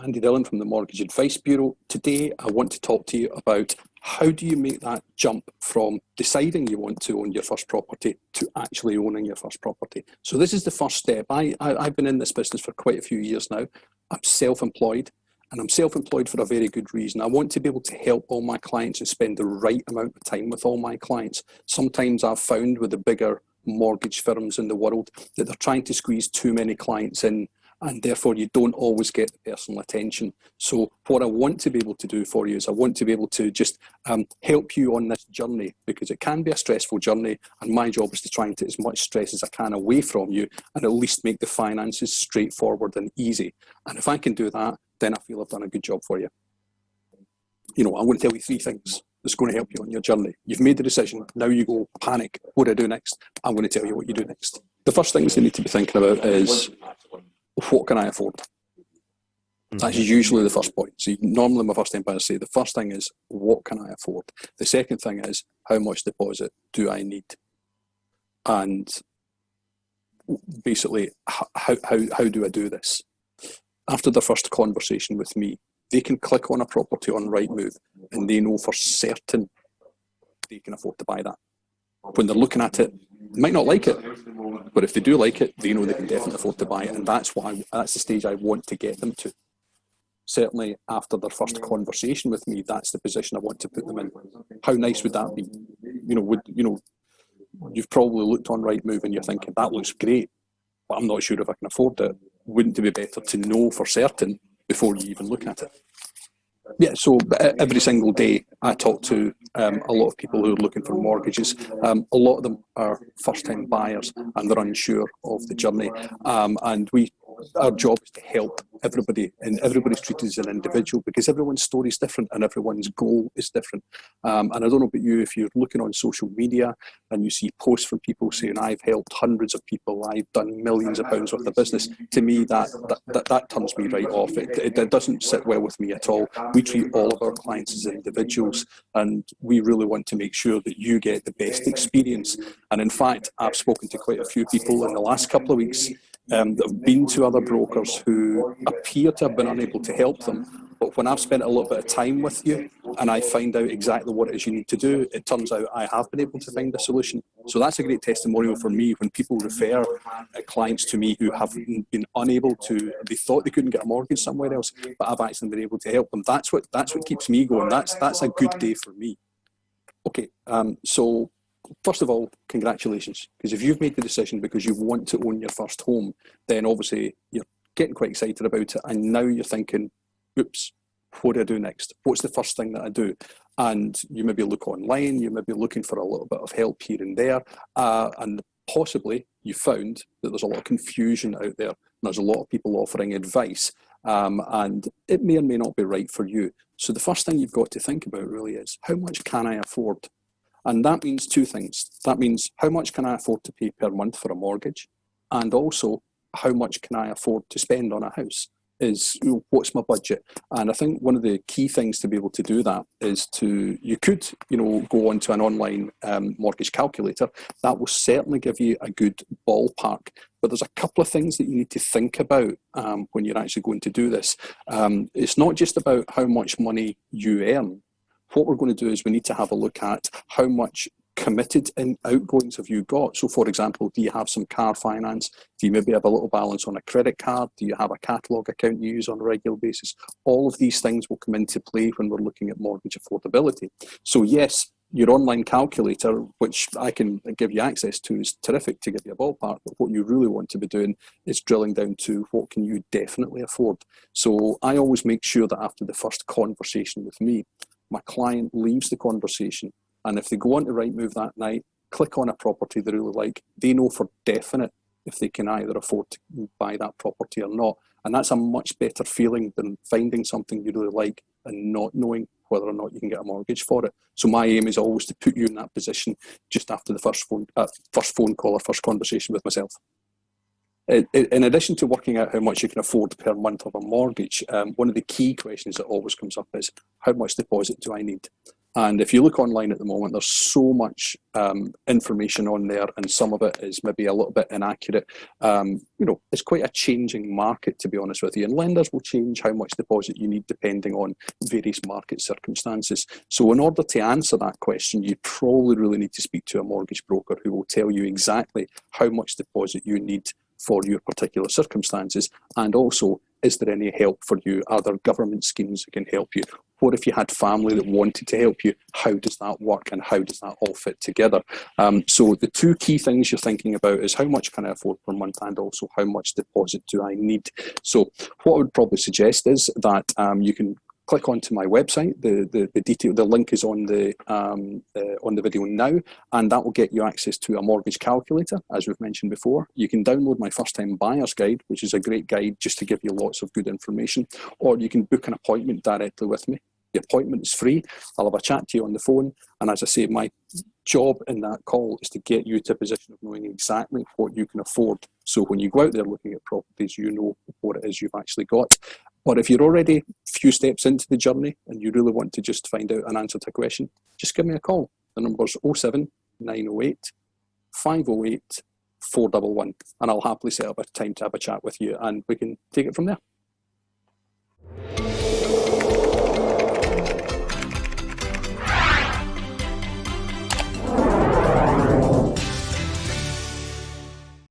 Andy Dillon from the Mortgage Advice Bureau. Today I want to talk to you about how do you make that jump from deciding you want to own your first property to actually owning your first property. So this is the first step. I've been in this business for quite a few years now. I'm self-employed, and I'm self-employed for a very good reason. I want to be able to help all my clients and spend the right amount of time with all my clients. Sometimes I've found with the bigger mortgage firms in the world that they're trying to squeeze too many clients in, and therefore you don't always get the personal attention. So what I want to be able to do for you is I want to be able to just help you on this journey, because it can be a stressful journey, and my job is to try and take as much stress as I can away from you and at least make the finances straightforward and easy. And if I can do that, then I feel I've done a good job for you. You know, I'm going to tell you 3 things that's going to help you on your journey. You've made the decision, now you go panic. What do I do next? I'm going to tell you what you do next. The first things you need to be thinking about is, what can I afford? That's usually the first point. So normally my first time buyers say the first thing is, what can I afford? The second thing is, how much deposit do I need? And basically, how do I do this? After the first conversation with me, they can click on a property on Rightmove and they know for certain they can afford to buy that. When they're looking at it, they might not like it, but if they do like it, they know they can definitely afford to buy it, and that's the stage I want to get them to. Certainly, after their first conversation with me, that's the position I want to put them in. How nice would that be? You've probably looked on Rightmove and you're thinking, that looks great, but I'm not sure if I can afford it. Wouldn't it be better to know for certain before you even look at it? Yeah, so every single day I talk to a lot of people who are looking for mortgages. A lot of them are first-time buyers and they're unsure of the journey. And our job is to help everybody, and everybody's treated as an individual because everyone's story is different and everyone's goal is different. And I don't know about you, if you're looking on social media and you see posts from people saying, I've helped hundreds of people, I've done millions of pounds worth of business, to me that turns me right off. It doesn't sit well with me at all. We treat all of our clients as individuals, and we really want to make sure that you get the best experience. And in fact, I've spoken to quite a few people in the last couple of weeks that have been to other brokers who appear to have been unable to help them. But when I've spent a little bit of time with you and I find out exactly what it is you need to do, it turns out I have been able to find a solution. So that's a great testimonial for me when people refer clients to me who have been unable to, they thought they couldn't get a mortgage somewhere else, but I've actually been able to help them. That's what keeps me going. That's a good day for me. Okay, so first of all, congratulations, because if you've made the decision because you want to own your first home, then obviously you're getting quite excited about it, and now you're thinking, oops, what do I do next? What's the first thing that I do? And you maybe look online, you may be looking for a little bit of help here and there, and possibly you found that there's a lot of confusion out there, and there's a lot of people offering advice, and it may or may not be right for you. So the first thing you've got to think about really is, how much can I afford? And that means 2 things. That means, how much can I afford to pay per month for a mortgage? And also, how much can I afford to spend on a house? What's my budget? And I think one of the key things to be able to do that is you could go onto an online mortgage calculator. That will certainly give you a good ballpark. But there's a couple of things that you need to think about when you're actually going to do this. It's not just about how much money you earn. What we're going to do is we need to have a look at how much committed in outgoings have you got. So for example, do you have some car finance? Do you maybe have a little balance on a credit card? Do you have a catalogue account you use on a regular basis? All of these things will come into play when we're looking at mortgage affordability. So yes, your online calculator, which I can give you access to, is terrific to give you a ballpark, but what you really want to be doing is drilling down to what can you definitely afford. So I always make sure that after the first conversation with me, my client leaves the conversation, and if they go on to Rightmove that night, click on a property they really like, they know for definite if they can either afford to buy that property or not. And that's a much better feeling than finding something you really like and not knowing whether or not you can get a mortgage for it. So my aim is always to put you in that position just after the first phone call or first conversation with myself. In addition to working out how much you can afford per month of a mortgage, one of the key questions that always comes up is, how much deposit do I need? And if you look online at the moment, there's so much information on there, and some of it is maybe a little bit inaccurate. It's quite a changing market, to be honest with you. And lenders will change how much deposit you need depending on various market circumstances. So in order to answer that question, you probably really need to speak to a mortgage broker who will tell you exactly how much deposit you need for your particular circumstances, and also, is there any help for you? Are there government schemes that can help you? What if you had family that wanted to help you? How does that work, and how does that all fit together? So the two key things you're thinking about is how much can I afford per month, and also how much deposit do I need? So what I would probably suggest is that you can click onto my website. The link is on the video now, and that will get you access to a mortgage calculator, as we've mentioned before. You can download my first time buyer's guide, which is a great guide just to give you lots of good information, or you can book an appointment directly with me. The appointment is free. I'll have a chat to you on the phone, and as I say, my job in that call is to get you to a position of knowing exactly what you can afford. So when you go out there looking at properties, you know what it is you've actually got. Or if you're already a few steps into the journey and you really want to just find out an answer to a question, just give me a call. The number's 07 908 508 411, and I'll happily set up a time to have a chat with you, and we can take it from there.